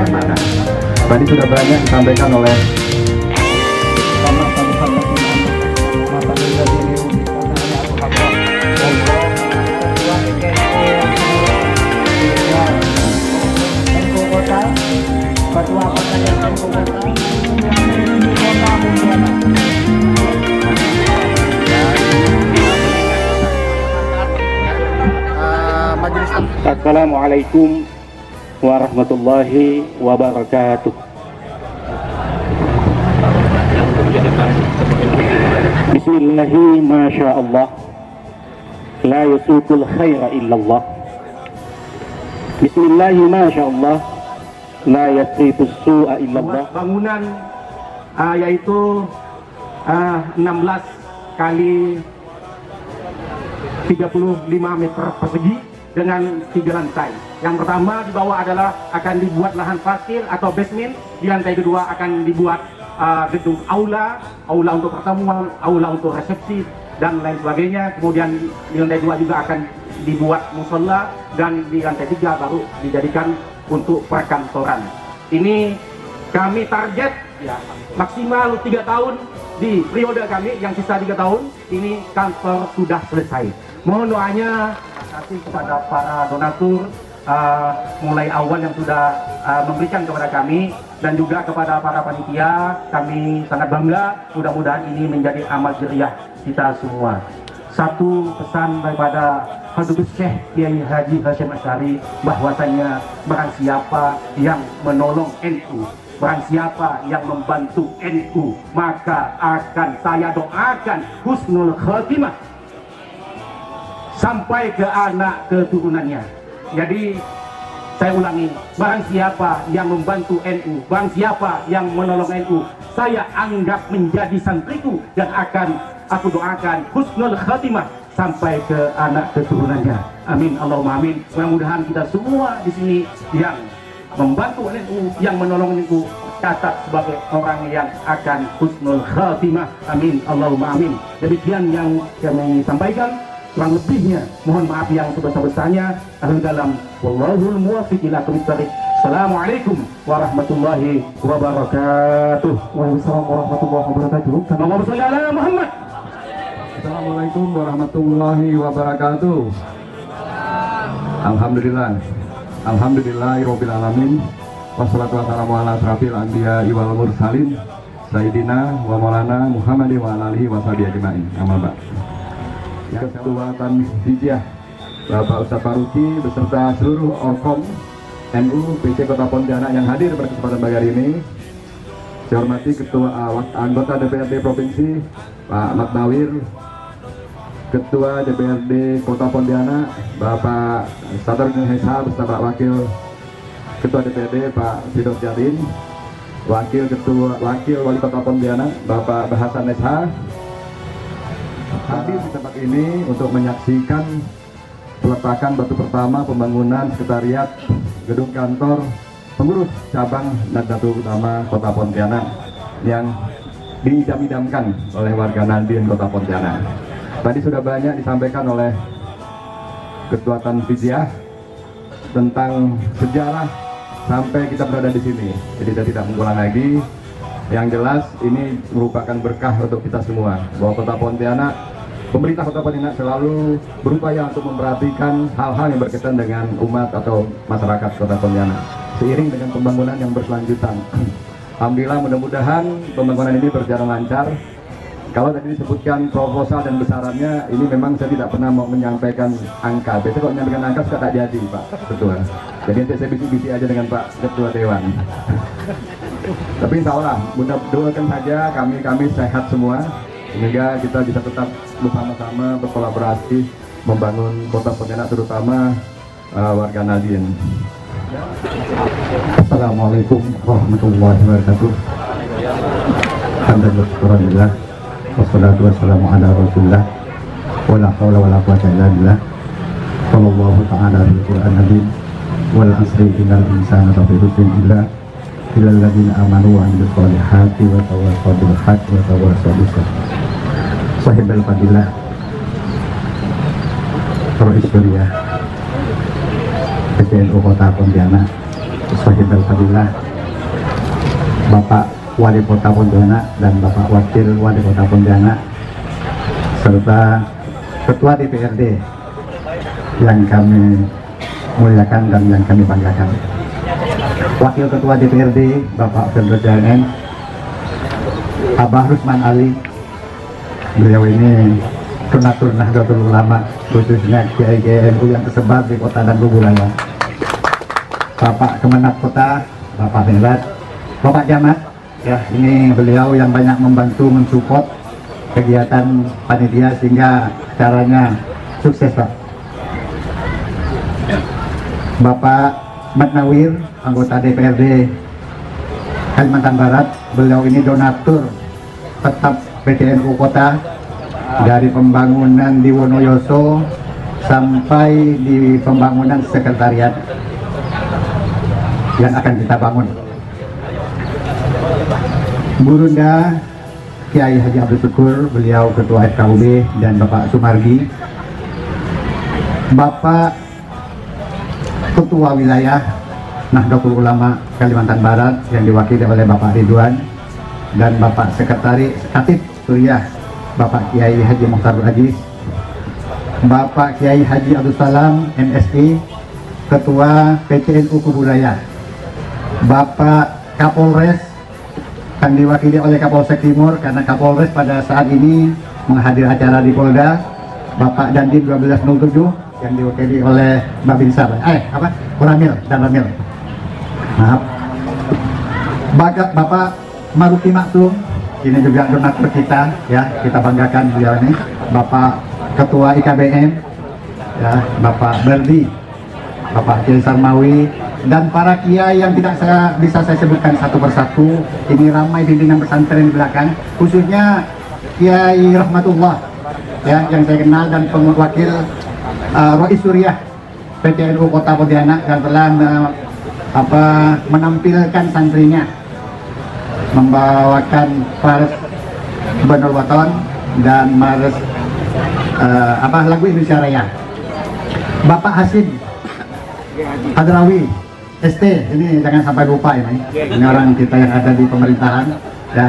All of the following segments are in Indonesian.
mana. Tadi sudah banyak disampaikan oleh Ketua Kota yang Assalamualaikum warahmatullahi wabarakatuh. Bismillahi masya Allah, la yusukul khaira illallah. Bismillahi masya Allah, la yasrifus su'a illallah. Bangunan yaitu 16 kali 35 meter persegi dengan 3 lantai. Yang pertama di bawah adalah akan dibuat lahan parkir atau basement. Di lantai kedua akan dibuat gedung aula untuk pertemuan, aula untuk resepsi dan lain sebagainya. Kemudian di lantai 2 juga akan dibuat musola, dan di lantai 3 baru dijadikan untuk perkantoran. Ini kami target ya maksimal 3 tahun. Di periode kami yang sisa 3 tahun ini kantor sudah selesai. Mohon doanya kasih kepada para donatur mulai awal yang sudah memberikan kepada kami, dan juga kepada para panitia. Kami sangat bangga, mudah-mudahan ini menjadi amal jariah kita semua. Satu pesan daripada Habibus Syekh Kiai Haji Hasyim Asy'ari, bahwasanya barang siapa yang menolong NU, barang siapa yang membantu NU, maka akan saya doakan husnul khotimah sampai ke anak keturunannya. Jadi saya ulangi, barang siapa yang membantu NU, barang siapa yang menolong NU, saya anggap menjadi santriku dan akan aku doakan husnul khatimah sampai ke anak keturunannya. Amin Allahumma amin. Mudah-mudahan kita semua di sini yang membantu NU, yang menolong NU, catat sebagai orang yang akan husnul khatimah. Amin Allahumma amin. Demikian yang kami sampaikan. Kurang lebihnya mohon maaf yang sebesar-besarnya. Alhamdulillah, wallahul muwaffiq ila aqwamit thariq. Assalamualaikum warahmatullahi wabarakatuh. Waalaikumsalam warahmatullahi wabarakatuh. Allahumma shalli ala Muhammad. Assalamualaikum warahmatullahi wabarakatuh. Alhamdulillah, alhamdulillahirabbil alamin. Wassalatu wassalamu ala asrafil anbiya wal mursalin sayyidina wa maulana Muhammadin wa alihi washabihi ajmain. Amma ba'd. Ketua Tanfidiyah Bapak Ustadz Faruqi beserta seluruh Orkom NU PC Kota Pontianak yang hadir pada kesempatan pagi hari ini. Saya hormati Ketua anggota DPRD Provinsi Pak Ahmad Nawir, Ketua DPRD Kota Pontianak Bapak Sadarudin Hesa beserta Pak Wakil Ketua DPRD Pak Fidos Jadin, Wakil Wali Kota Pontianak Bapak Bahasan Nesha, hadir di tempat ini untuk menyaksikan peletakan batu pertama pembangunan sekretariat gedung kantor pengurus cabang Nahdlatul Ulama Kota Pontianak yang diidam-idamkan oleh warga Nahdien Kota Pontianak. Tadi sudah banyak disampaikan oleh Ketua Tanfidiyah tentang sejarah sampai kita berada di sini. Jadi saya tidak mengulang lagi. Yang jelas ini merupakan berkah untuk kita semua, bahwa Kota Pontianak, pemerintah Kota Pontianak selalu berupaya untuk memperhatikan hal-hal yang berkaitan dengan umat atau masyarakat Kota Pontianak seiring dengan pembangunan yang berkelanjutan. Alhamdulillah, mudah-mudahan pembangunan ini berjalan lancar. Kalau tadi disebutkan proposal dan besarannya, ini memang saya tidak pernah mau menyampaikan angka. Biasanya kalau menyampaikan angka suka tak jadi, Pak Ketua. Jadi nanti saya bisik-bisik aja dengan Pak Ketua Dewan. Tapi insya Allah, mudah doakan saja kami sehat semua, sehingga kita bisa tetap bersama-sama berkolaborasi membangun Kota Pontianak, terutama warga Nahdien. Assalamualaikum warahmatullahi wabarakatuh. Alhamdulillah, wassalatu wassalamu ala rasulillah, wala hawla wala quwwata illa billah. Sallallahu ta'ala fil Qur'an azim, wal asri innal insana lafi khusrin illa illal ladzina amanu wa amilus solihati wa tawassaw bil haqqi wa tawassaw bis sabr. Sahibul fadilah, Rois Surya PCNU Kota Pontianak, Sahib Al-Fadilah, Bapak Wali Kota Pontianak dan Bapak Wakil Wali Kota Pontianak, serta Ketua DPRD yang kami muliakan dan yang kami banggakan. Wakil Ketua DPRD Bapak Fedro JNN, Abah Rusman Ali, beliau ini donatur Nahdlatul Ulama, khususnya Kiai NU yang tersebar di kota dan wilayah. Bapak Kemenak Kota, Bapak Merat, Bapak Camat, ya ini beliau yang banyak membantu mensupport kegiatan panitia sehingga acaranya sukses, Pak. Bapak Mat Nawir, anggota DPRD Kalimantan Barat, beliau ini donatur tetap PCNU Kota dari pembangunan di Wonoyoso sampai di pembangunan sekretariat yang akan kita bangun. Burunda Kiai Haji Abdul Syukur, beliau Ketua FKUB, dan Bapak Sumargi, Bapak Ketua Wilayah Nahdlatul Ulama Kalimantan Barat yang diwakili oleh Bapak Ridwan, dan Bapak Sekretaris Khatib Suriah Bapak Kiai Haji Muhtar Aziz, Bapak Kiai Haji Abdul Salam MSI, Ketua PCNU Kubudaya, Bapak Kapolres yang diwakili oleh Kapolsek Timur karena Kapolres pada saat ini menghadiri acara di Polda, Bapak Dandim 1207 yang diwakili oleh Babinsa, Ramil dan Ramil. Maaf. Bapak Maruki Maksum, ini juga donatur kita, ya kita banggakan beliau ini. Bapak Ketua IKBM, ya Bapak Berdi, Bapak Kiai Sarmawi, dan para kiai yang tidak bisa saya sebutkan satu persatu. Ini ramai pimpinan pesantren di belakang, khususnya Kiai Rahmatullah, ya yang saya kenal, dan wakil Rois Suriah PCNU Kota Pontianak yang telah menampilkan santrinya membawakan Faris Banul Waton dan Mares lagu Indonesia Raya. Bapak Hasim Hadrawi ST, ini jangan sampai lupa ini orang kita yang ada di pemerintahan, ya.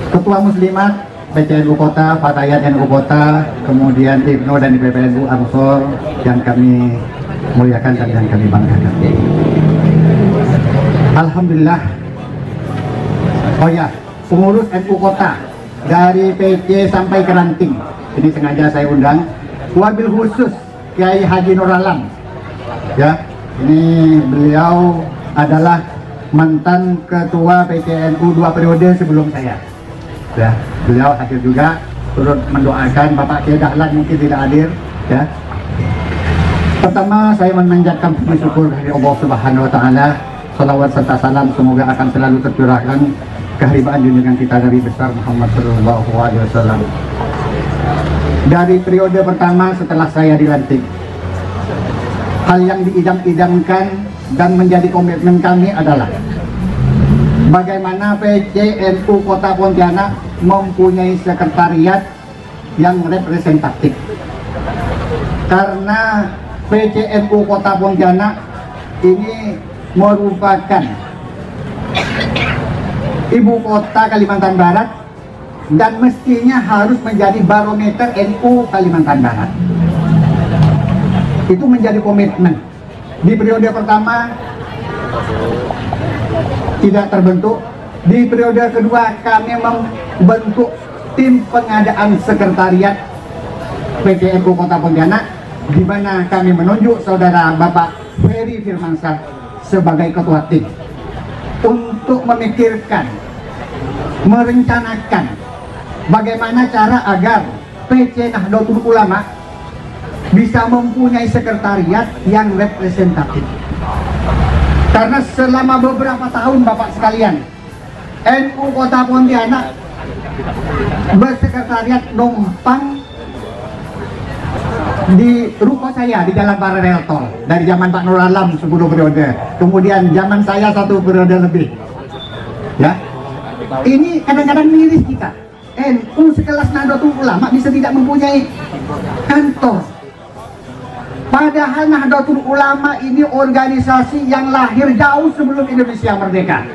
Ketua Muslimat PCNU Kota, Fatayat NU Kota, kemudian IPNO dan IPPNU Ansor yang kami muliakan dan yang kami banggakan. Alhamdulillah. Oh ya, pengurus NU Kota dari PC sampai ke Ranting, ini sengaja saya undang. Wabil khusus Kiai Haji Nur Alam, ya, ini beliau adalah mantan ketua PCNU 2 periode sebelum saya, ya. Beliau hadir juga turut mendoakan. Bapak Kiai Dahlan mungkin tidak hadir, ya. Pertama saya memanjatkan puji syukur dari Allah Subhanahu Wa Taala. Salawat serta salam semoga akan selalu tercurahkan keharibaan junjungan kita Nabi besar Muhammad Sallallahu Alaihi Wasallam. Dari periode pertama setelah saya dilantik, hal yang diidam-idamkan dan menjadi komitmen kami adalah bagaimana PCNU Kota Pontianak mempunyai sekretariat yang representatif. Karena PCNU Kota Pontianak ini merupakan ibu kota Kalimantan Barat dan mestinya harus menjadi barometer NU Kalimantan Barat. Itu menjadi komitmen. Di periode pertama tidak terbentuk. Di periode kedua kami membentuk tim pengadaan sekretariat PCNU Kota Pontianak, di mana kami menunjuk saudara Bapak Ferry Firmansyah sebagai ketua tim untuk memikirkan, merencanakan bagaimana cara agar PC Nahdlatul Ulama bisa mempunyai sekretariat yang representatif. Karena selama beberapa tahun Bapak sekalian, NU Kota Pontianak bersekretariat numpang di rumah saya di Jalan Paralel Tol dari zaman Pak Nur Alam 10 periode, kemudian zaman saya 1 periode lebih, ya. Ini kadang-kadang miris kita, NU sekelas Nahdlatul Ulama bisa tidak mempunyai kantor Padahal Nahdlatul Ulama ini organisasi yang lahir jauh sebelum Indonesia merdeka.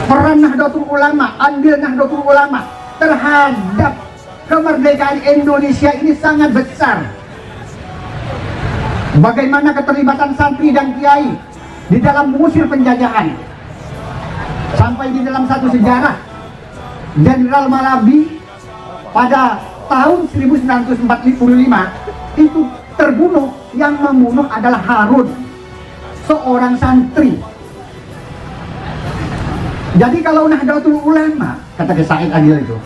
Peran Nahdlatul Ulama, andil Nahdlatul Ulama terhadap kemerdekaan Indonesia ini sangat besar. Bagaimana keterlibatan santri dan kiai di dalam mengusir penjajahan. Sampai di dalam satu sejarah, Jenderal Malabi pada tahun 1945 itu terbunuh. Yang membunuh adalah Harun, seorang santri. Jadi kalau Nahdlatul Ulama, kata Said Agil itu,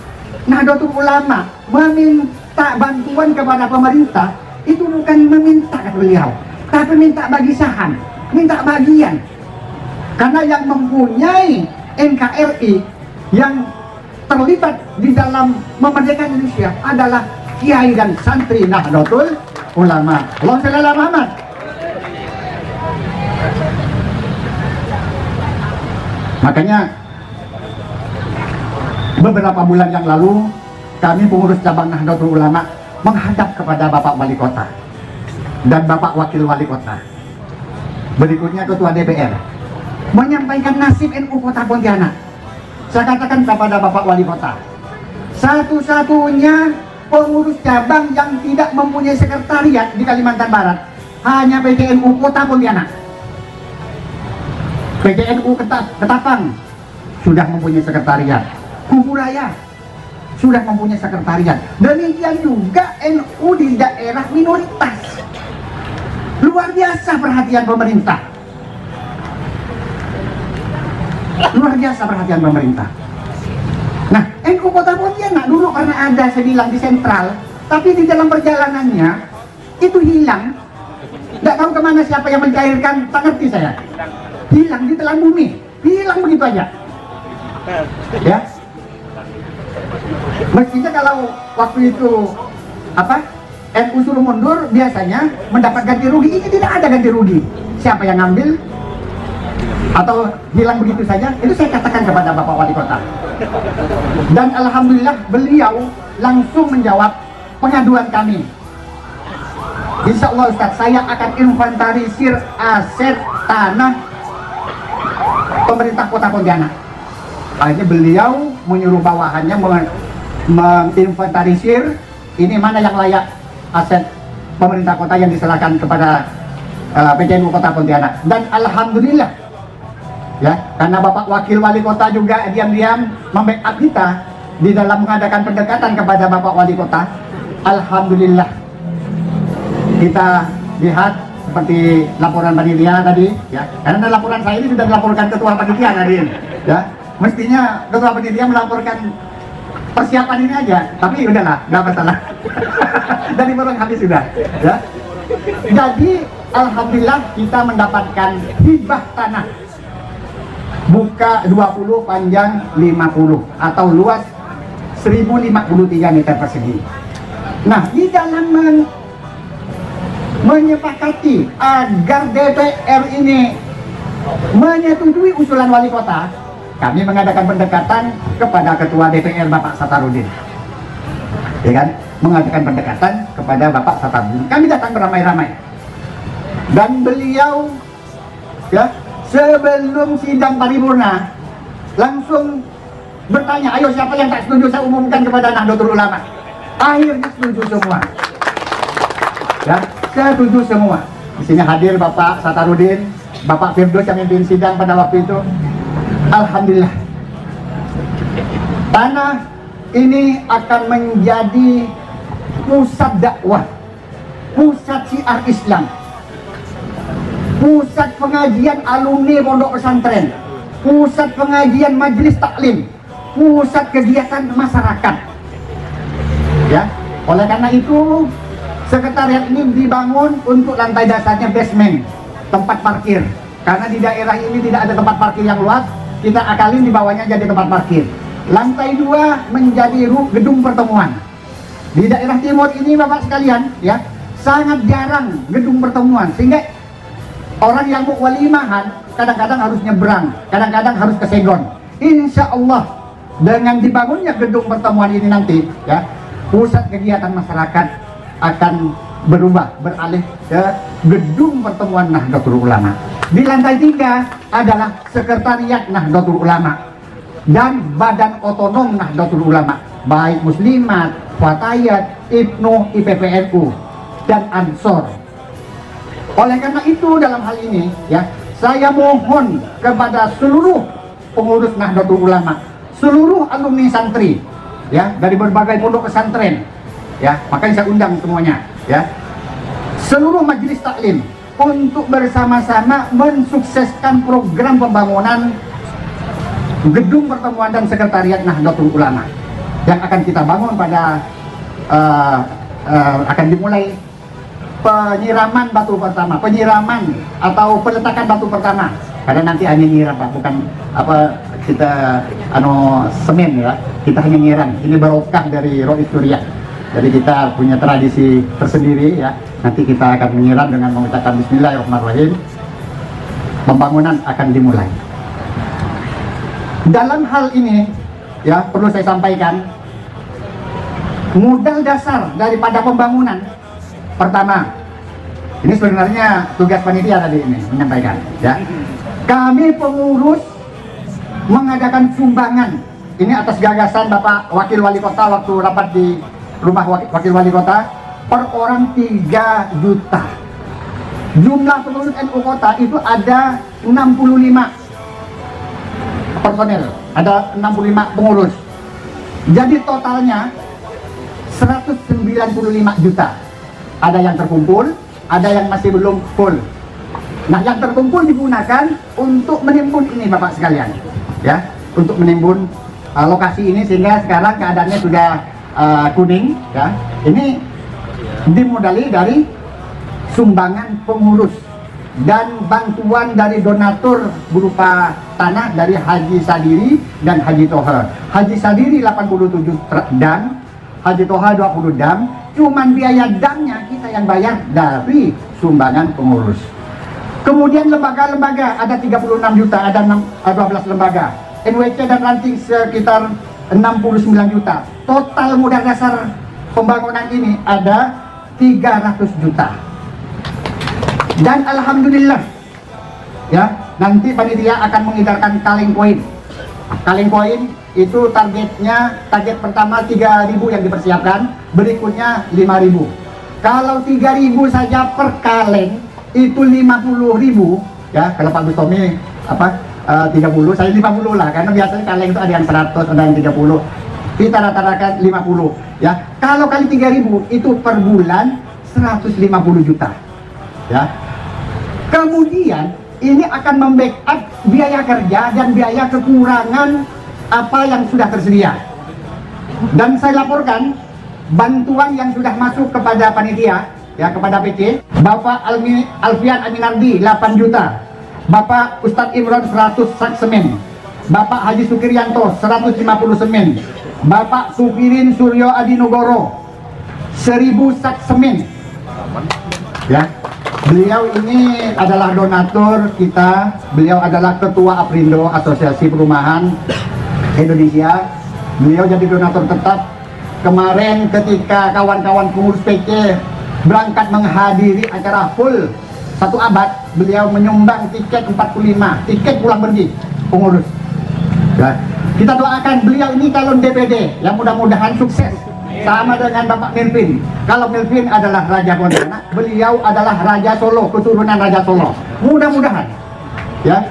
Nahdlatul Ulama meminta bantuan kepada pemerintah, itu bukan meminta kata beliau, tapi minta bagi saham, minta bagian. Karena yang mempunyai NKRI, yang terlibat di dalam memerdekakan Indonesia adalah kiai dan santri Nahdlatul Ulama. Allahumma shalli ala Muhammad. Makanya beberapa bulan yang lalu kami pengurus cabang Nahdlatul Ulama menghadap kepada Bapak Wali Kota dan Bapak Wakil Wali Kota, berikutnya Ketua DPR, menyampaikan nasib NU Kota Pontianak. Saya katakan kepada Bapak Wali Kota, satu-satunya pengurus cabang yang tidak mempunyai sekretariat di Kalimantan Barat hanya PCNU Kota Pontianak. PCNU Ketapang sudah mempunyai sekretariat, Kuburaya sudah mempunyai sekretariat. Demikian juga NU di daerah minoritas. Luar biasa perhatian pemerintah. Luar biasa perhatian pemerintah. Nah, NU Kota Pontianak dulu karena ada saya bilang di sentral, tapi di dalam perjalanannya itu hilang. Nggak tahu kemana, siapa yang mencairkan, tak ngerti saya. Hilang di telan bumi, hilang begitu aja. Ya. Mestinya kalau waktu itu NU suruh mundur, biasanya mendapat ganti rugi. Ini tidak ada ganti rugi. Siapa yang ngambil atau hilang begitu saja, itu saya katakan kepada Bapak Wali Kota. Dan alhamdulillah beliau langsung menjawab pengaduan kami. Insya Allah Ustaz, saya akan inventarisir aset tanah pemerintah Kota Pontianak. Akhirnya beliau menyuruh bawahannya menginventarisir ini mana yang layak aset pemerintah kota yang diserahkan kepada PCNU Kota Pontianak. Dan alhamdulillah, ya, karena Bapak Wakil Wali Kota juga diam-diam membackup kita di dalam mengadakan pendekatan kepada Bapak Wali Kota. Alhamdulillah, kita lihat seperti laporan panitia tadi, ya, karena laporan saya ini sudah dilaporkan Ketua Panitia tadi, ya. Mestinya Ketua Panitia melaporkan persiapan ini aja, tapi udahlah, nggak masalah. Dari barang habis sudah, ya. Jadi alhamdulillah kita mendapatkan hibah tanah buka 20, panjang 50 atau luas 1053 meter persegi. Nah, di dalam menyepakati agar DPR ini menyetujui usulan wali kota, kami mengadakan pendekatan kepada Ketua DPR Bapak Satarudin, ya kan, mengadakan pendekatan kepada Bapak Satarudin. Kami datang beramai-ramai dan beliau, ya, sebelum sidang paripurna langsung bertanya, ayo siapa yang tak setuju saya umumkan kepada Nahdlatul Ulama. Akhirnya setuju semua, ya, setuju semua. Di sini hadir Bapak Satarudin, Bapak Firdaus yang memimpin sidang pada waktu itu. Alhamdulillah, tanah ini akan menjadi pusat dakwah, pusat syiar Islam, pusat pengajian alumni pondok pesantren, pusat pengajian majelis taklim, pusat kegiatan masyarakat. Ya, oleh karena itu sekretariat ini dibangun untuk lantai dasarnya basement, tempat parkir. Karena di daerah ini tidak ada tempat parkir yang luas, kita akalin di bawahnya jadi tempat parkir. Lantai 2 menjadi gedung pertemuan. Di daerah timur ini Bapak sekalian, ya, sangat jarang gedung pertemuan, sehingga orang yang mau walimahan kadang-kadang harus nyebrang, kadang-kadang harus ke Segon. Insya Allah dengan dibangunnya gedung pertemuan ini nanti, ya, pusat kegiatan masyarakat akan beralih ke gedung pertemuan Nahdlatul Ulama. Di lantai 3 adalah sekretariat Nahdlatul Ulama dan badan otonom Nahdlatul Ulama, baik Muslimat, Fatayat, IPNU, IPPNU, dan Ansor. Oleh karena itu dalam hal ini ya, saya mohon kepada seluruh pengurus Nahdlatul Ulama, seluruh alumni santri ya dari berbagai pondok pesantren ya, makanya saya undang semuanya ya, seluruh majelis taklim untuk bersama-sama mensukseskan program pembangunan gedung pertemuan dan sekretariat Nahdlatul Ulama yang akan kita bangun pada akan dimulai penyiraman batu pertama, penyiraman atau peletakan batu pertama, karena nanti hanya nyiram Pak, bukan apa kita semen ya, kita hanya nyiram. Ini barokah dari Rois Surya. Jadi kita punya tradisi tersendiri ya. Nanti kita akan menyiram dengan mengucapkan Bismillahirrahmanirrahim. Pembangunan akan dimulai. Dalam hal ini ya perlu saya sampaikan, modal dasar daripada pembangunan pertama, ini sebenarnya tugas panitia tadi ini menyampaikan ya. Kami pengurus mengadakan sumbangan ini atas gagasan Bapak Wakil Wali Kota waktu rapat di rumah Wakil Wali Kota, per orang 3 juta. Jumlah pengurus NU Kota itu ada 65 personel, ada 65 pengurus. Jadi totalnya 195 juta. Ada yang terkumpul, ada yang masih belum full. Nah, yang terkumpul digunakan untuk menimbun ini Bapak sekalian ya, untuk menimbun lokasi ini, sehingga sekarang keadaannya sudah kuning ya. Ini dimodali dari sumbangan pengurus dan bantuan dari donatur berupa tanah dari Haji Sadiri dan Haji Toha. Haji Sadiri 87 dam, Haji Toha 20 dam. Cuman biaya damnya kita yang bayar dari sumbangan pengurus. Kemudian lembaga-lembaga ada 36 juta, ada 12 lembaga. NWC dan ranting sekitar 69 juta. Total modal dasar pembangunan ini ada 300 juta. Dan alhamdulillah ya, nanti panitia akan mengedarkan kaleng koin. Kaleng koin itu target pertama 3.000 yang dipersiapkan, berikutnya 5.000. Kalau 3.000 saja per kaleng itu 50.000 ya. Kalau Pak Bustomi 30, saya 50 lah, karena biasanya kaleng itu ada yang 100, ada yang 30. Kita rata-rata 50 ya. Kalau kali 3.000 itu per bulan 150 juta ya. Kemudian ini akan membackup biaya kerja dan biaya kekurangan apa yang sudah tersedia. Dan saya laporkan bantuan yang sudah masuk kepada panitia ya, kepada PC. Bapak Alfian Aminardi 8 juta, Bapak Ustadz Imron 100 sak semen, Bapak Haji Sukiryanto 150 semen, Bapak Sukirin Suryo Adinugoro 1000 sak semen ya. Beliau ini adalah donatur kita, beliau adalah Ketua Aprindo, Asosiasi Perumahan Indonesia. Beliau jadi donatur tetap. Kemarin ketika kawan-kawan pengurus PC berangkat menghadiri acara full 1 abad, beliau menyumbang tiket 45, tiket pulang pergi pengurus ya. Kita doakan beliau ini calon DPD yang mudah-mudahan sukses, sama dengan Bapak Melvin. Kalau Melvin adalah Raja Pontianak, beliau adalah Raja Solo, keturunan Raja Solo, mudah-mudahan ya.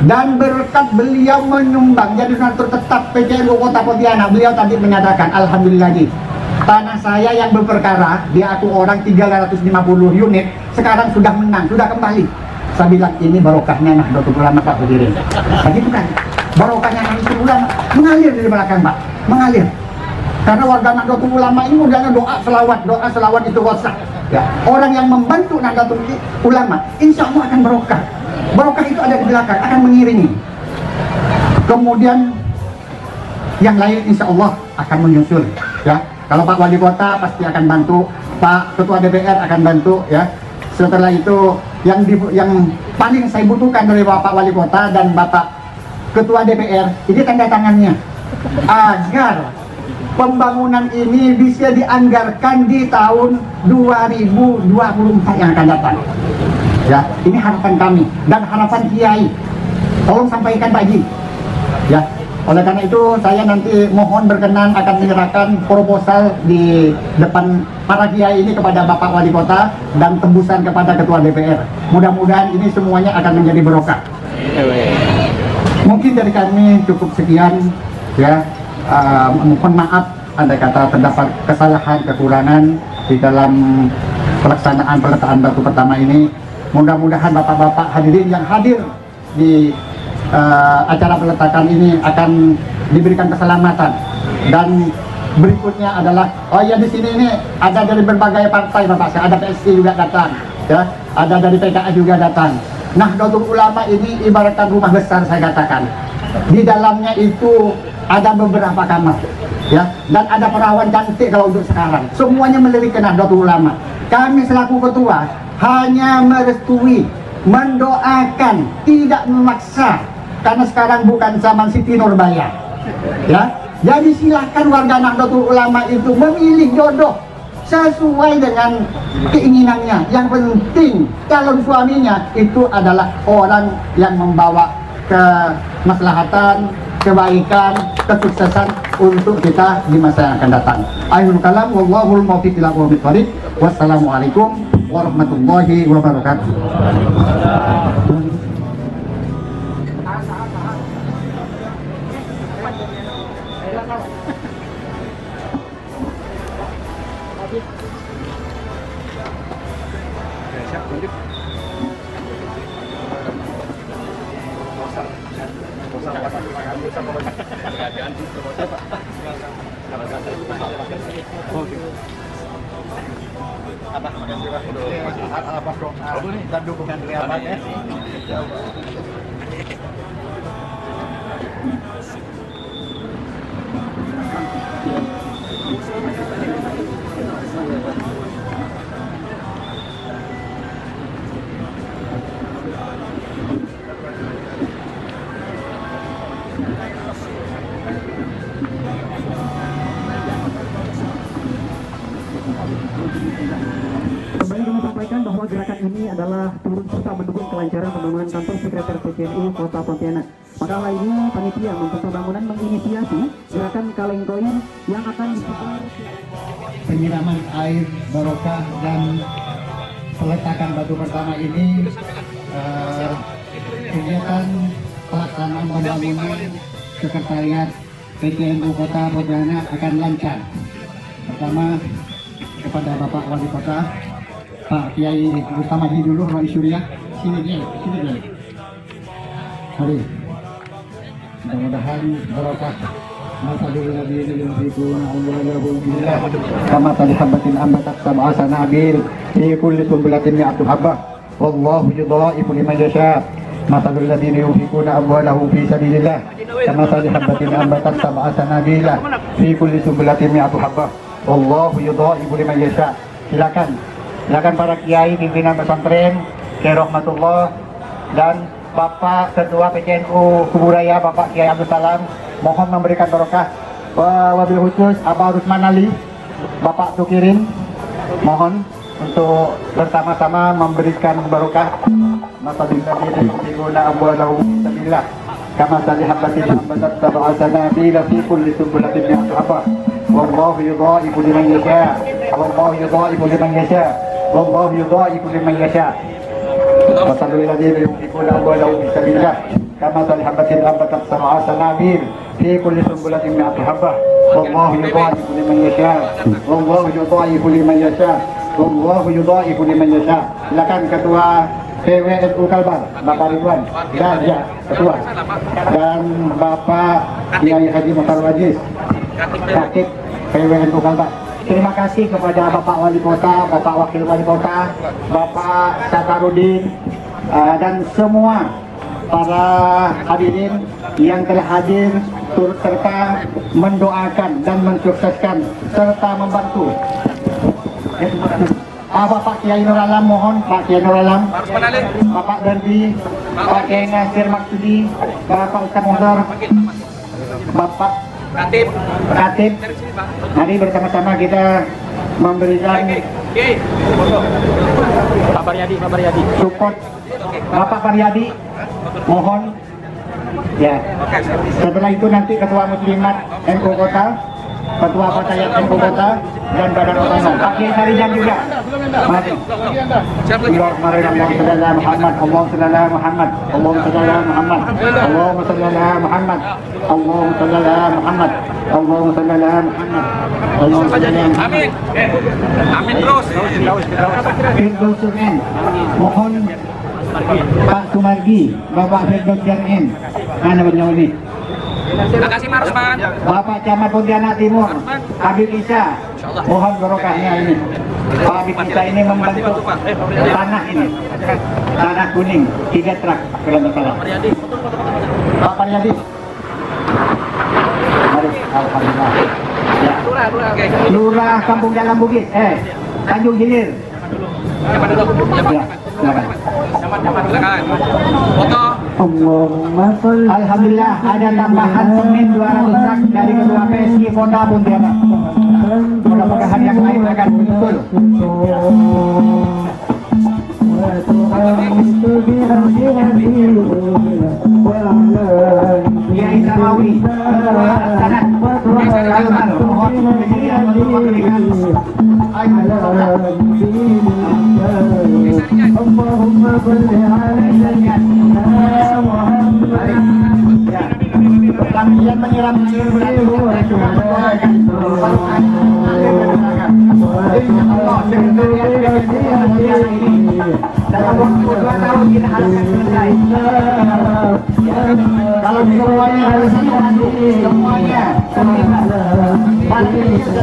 Dan berkat beliau menyumbang jadi donatur tetap PCNU Kota Pontianak, beliau tadi menyatakan alhamdulillah lagi, tanah saya yang berperkara dia aku orang 350 unit sekarang sudah menang, sudah kembali. Saya bilang ini barokahnya Nahdlatul Ulama Pak Bedirin. Begitu kan, barokahnya Nahdlatul Ulama mengalir dari belakang Pak, mengalir. Karena warga Nahdlatul Ulama ini modalnya doa selawat itu wasah ya. Orang yang membantu Nahdlatul Ulama insya Allah akan barokah. Barokah itu ada di belakang, akan mengiringi. Kemudian yang lain insya Allah akan menyusul ya. Kalau Pak Wali Kota pasti akan bantu, Pak Ketua DPR akan bantu ya. Setelah itu yang paling saya butuhkan dari Bapak Wali Kota dan Bapak Ketua DPR ini tanda tangannya, agar pembangunan ini bisa dianggarkan di tahun 2024 yang akan datang. Ya, ini harapan kami dan harapan Kiai. Tolong sampaikan Pak Haji. Ya, oleh karena itu saya nanti mohon berkenan akan menyerahkan proposal di depan para Kiai ini kepada Bapak Wali Kota dan tembusan kepada Ketua DPR. Mudah-mudahan ini semuanya akan menjadi barokah. Mungkin dari kami cukup sekian, ya. Mohon maaf andai kata terdapat kesalahan, kekurangan di dalam pelaksanaan peletakan batu pertama ini. Mudah-mudahan bapak-bapak hadirin yang hadir di acara peletakan ini akan diberikan keselamatan. Dan berikutnya adalah, oh ya, di sini ini ada dari berbagai partai Bapak, ada PSI juga datang, ya, ada dari PKS juga datang. Nahdlatul Ulama ini ibaratkan rumah besar, saya katakan. Di dalamnya itu ada beberapa kamar, ya, dan ada perawan cantik kalau untuk sekarang. Semuanya melirik ke Nahdlatul Ulama. Kami selaku ketua hanya merestui, mendoakan, tidak memaksa, karena sekarang bukan zaman Siti Nurbaya, ya. Jadi silahkan warga Nahdlatul Ulama itu memilih jodoh sesuai dengan keinginannya. Yang penting calon suaminya itu adalah orang yang membawa kemaslahatan, kebaikan, kesuksesan untuk kita di masa yang akan datang. Akhirul kalam, wallahul muwaffiq ila aqwamit thoriq. Wassalamualaikum warahmatullahi wabarakatuh. Dan dukungan dari Abang ya. Kembali kami sampaikan bahwa gerakan ini adalah turut serta mendukung kelancaran pembangunan kantor sekretariat PCNU Kota Pontianak. Maka hal ini panitia untuk pembangunan menginisiasi gerakan kaleng koin yang akan disebar Penyiraman air barokah dan peletakan batu pertama ini, kegiatan pelaksanaan pembangunan sekretariat PCNU Kota Pontianak akan lancar. Pertama, kepada Bapak Wali Kota, Pak Kiai Ustaz Haji dulu, Roy Surya, sini dia. Mari, mudah-mudahan barokah. Kama tadi habatin ambatat sab'a sanabil fi kulli sunbulatin mi'atu habbah wallahu yudha'ifu liman yasha. Masalul ladzina yunfiquna amwalahum fi sabilillah kama tadi habatin ambatat sab'a sanabila fi kulli sunbulatin mi'atu habbah wallahu yudha'ifu liman yasha. Silakan para kiai, pimpinan pesantren, Kiai Rahmatullah dan Bapak Ketua PCNU Kuburaya, Bapak Kiai Abdul Salam, mohon memberikan barokah. Wabil khusus Abah Rusman Ali, Bapak Tukirin, mohon untuk bersama-sama memberikan barokah. Masalilladzina yunfiquna amwalahum fi sabilillah kama habatin ambatat sab'a sanabila fi kulli sunbulatin mi'atu habbah wallahu yudha'ifu liman yasha wallahu yudha'ifu liman yasha wallahu yudha'ifu liman yasha. Masalilladzina yunfiquna amwalahum fi sabilillah kama habatin ambatat sab'a sanabil fi kulli sunbulatin mi'atu habbah wallahu yudha'ifu liman yasha wallahu yudha'ifu liman yasha wallahu yudha'ifu liman yasha. Silakan Ketua PWNU Kalbar, Bapak Ridwan dan ya, Ketua, dan Bapak Kiai Haji Muhtar Wajiz, Rakib PWNU Kalbar. Terima kasih kepada Bapak Wali Kota, Bapak Wakil Wali Kota, Bapak Sakarudin, dan semua para hadirin yang telah hadir turut serta mendoakan dan mensukseskan serta membantu. Bapak Kiai Nur Alam, mohon Pak Kiai Nur Alam, Bapak Darbi, Pak Kiai Nasir Maksudi, Bapak Ustaz Muhtar, Bapak Katib. Mari bersama-sama kita memberikan support Bapak Paryadi. Mohon ya. Setelah itu nanti Ketua Muslimat NU Kota, Ketua Fatayat NU Kota, dan Badan Otonom. Pak Kiai Sarijan juga. Mari. Bismillahirrahmanirrahim. Allahumma shalli ala Muhammad. Allahumma shalli ala Muhammad. Allahumma shalli ala Muhammad. Allahumma shalli ala Muhammad. Allahumma shalli ala Muhammad. Allahumma shalli ala Muhammad. Amin. Amin terus. Firdaus Jain. Mohon Pak Sumargi, Bapak Firdaus Jain. Mana beliau ini? Terima kasih Marsman. Bapak Camat Pontianak Timur, Habib Isa, mohon barokahnya ini. Pak Habib Isa ini membentuk tanah ini, tanah kuning, 3 truk kalau tidak salah. Pak Paryadi. Mari, alhamdulillah. Ya. Lurah Kampung Jalan Bukit, Tanjung Hilir. Ya, silakan. Foto. Alhamdulillah ada tambahan semen 200 truk dari Ketua PSI Kota Pontianak. Mudah-mudahan yang lain akan betul. Kiai Samawi, sanad, mohon berdiri untuk memberikan Allahumma salli ala Muhammad. Menyiram air bulan dalam waktu 2 tahun kita harus selesai. Kalau semuanya harus semuanya pasti bisa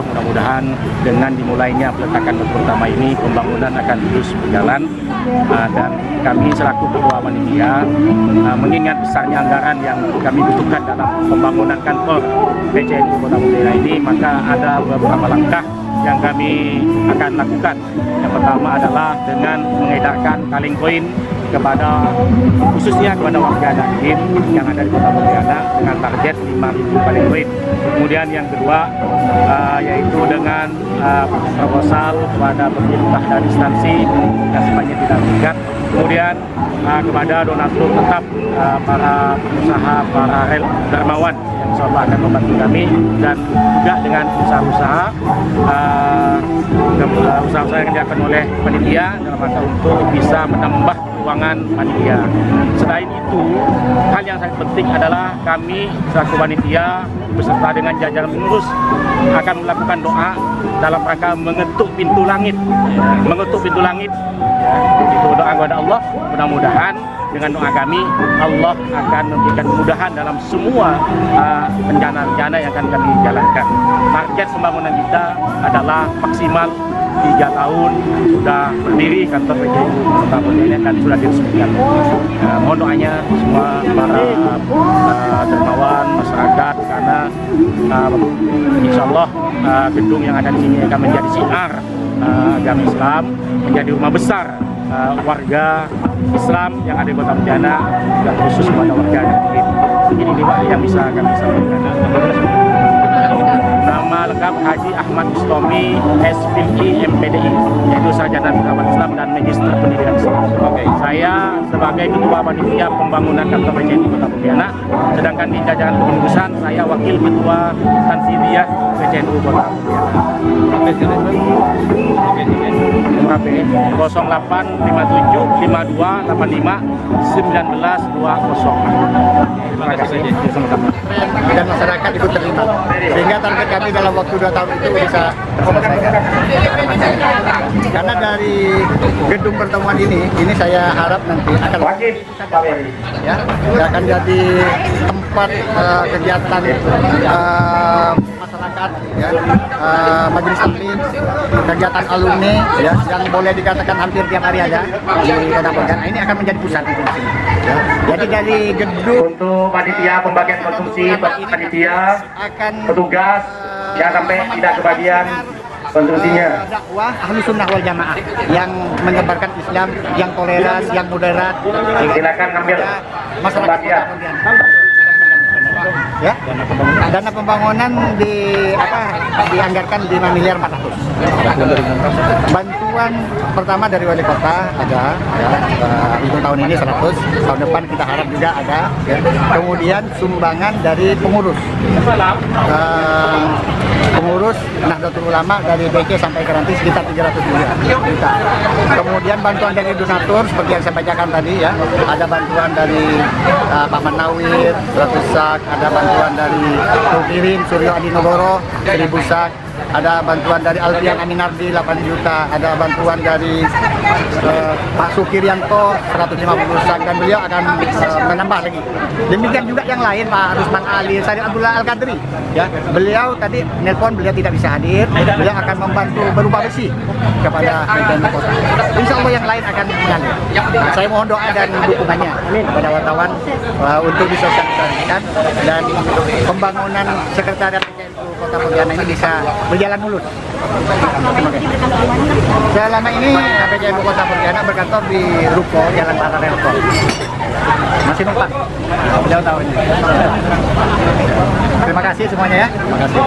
mudah-mudahan dengan dimulainya peletakan batu pertama ini pembangunan akan terus berjalan dan kami selaku Ketua Panitia mengingat besarnya anggaran yang kami butuhkan dalam pembangunan kantor PCNU Kota Pontianak ini, maka ada beberapa langkah yang kami akan lakukan. Yang pertama adalah dengan mengedarkan kaleng koin kepada khususnya kepada warga Nahdien yang ada di Kota Pontianak dengan target 5.000 kaleng koin. Kemudian yang kedua yaitu dengan proposal kepada pemerintah dan instansi yang sifatnya tidak tingkat. Kemudian kepada donatur tetap para pengusaha, para dermawan yang insya Allah akan membantu kami, dan juga dengan usaha-usaha yang dilakukan oleh panitia dalam rangka untuk bisa menambah keuangan panitia. Selain itu, hal yang sangat penting adalah kami selaku panitia beserta dengan jajaran pengurus akan melakukan doa dalam rangka mengetuk pintu langit. Mengetuk pintu langit, itu doa kepada Allah. Mudah-mudahan dengan doa kami Allah akan memberikan kemudahan dalam semua rencana-rencana yang akan kami jalankan. Target pembangunan kita adalah maksimal 3 tahun sudah berdiri kantor PJNU Kota Pontianak dan sudah diresmikan. Mohon doanya semua para dermawan masyarakat, karena insya Allah gedung yang ada di sini akan menjadi siar agama Islam, menjadi rumah besar warga Islam yang ada di Kota Pontianak, dan khusus kepada warga Nahdien. Ini Pak yang bisa kami sampaikan. Nama lengkap Haji Ahmad Mustomi, SPI MPDI, yaitu Sarjana Filsafat Islam dan Magister Pendidikan Islam. Saya sebagai Ketua Panitia Pembangunan Kantor PJNU Kota Pontianak, sedangkan di jajaran kepengurusan saya Wakil Ketua Tansidiah PJNU Kota Pontianak. Nomor HP 0857 52 85 1920. Terima kasih. Dan masyarakat ikut terlibat, sehingga target kami dalam waktu 2 tahun itu bisa terselesaikan. Karena dari gedung pertemuan ini saya harap nanti akan ya, akan jadi tempat kegiatan masyarakat, ya, majelis taklim, kegiatan alumni, ya, yang boleh dikatakan hampir tiap hari ada di Kota Pontianak. Ini akan menjadi pusat di sini. Ya. Jadi dari gedung Untuk panitia pembagian konsumsi, panitia petugas yang sampai tidak kebagian konsumsinya. Dakwah ahli sunnah wal jamaah yang menyebarkan Islam, yang toleran, yang moderat. Silakan ambil Masyarakat Kota Pontianak. Ya, dana pembangunan dianggarkan 5 miliar 400. Bantuan pertama dari wali kota ada, ya, untuk tahun ini 100, tahun depan kita harap juga ada. Ya. Kemudian sumbangan dari pengurus Nahdlatul Ulama dari BC sampai ke nanti sekitar 300 juta. Kemudian bantuan dari donatur seperti yang saya bacakan tadi, ya, ada bantuan dari Pak Manawir 100 sak, ada bantuan dari Tukirin Suryo Adinogoro 1000 sak, ada bantuan dari Alfian Aminardi 8 juta, ada bantuan dari Pak Sukirianto 150 sak, dan beliau akan menambah lagi. Demikian juga yang lain, Pak Rusman Ali, Syarif Abdullah Al-Qadri, ya, beliau tadi nelpon, beliau tidak bisa hadir, beliau akan membantu berupa besi kepada PJNU Kota. Insya Allah yang lain akan mengalir. Saya mohon doa dan dukungannya kepada wartawan untuk disosialisasikan dan pembangunan sekretariat PJNU Kota Pontianak ini bisa berjalan mulus. Selama ini PJNU Kota Pontianak berkantor di Ruko Jalan Paralel Tol. Masih numpang. Jauh tahu ini. Terima kasih semuanya, ya. Terima kasih.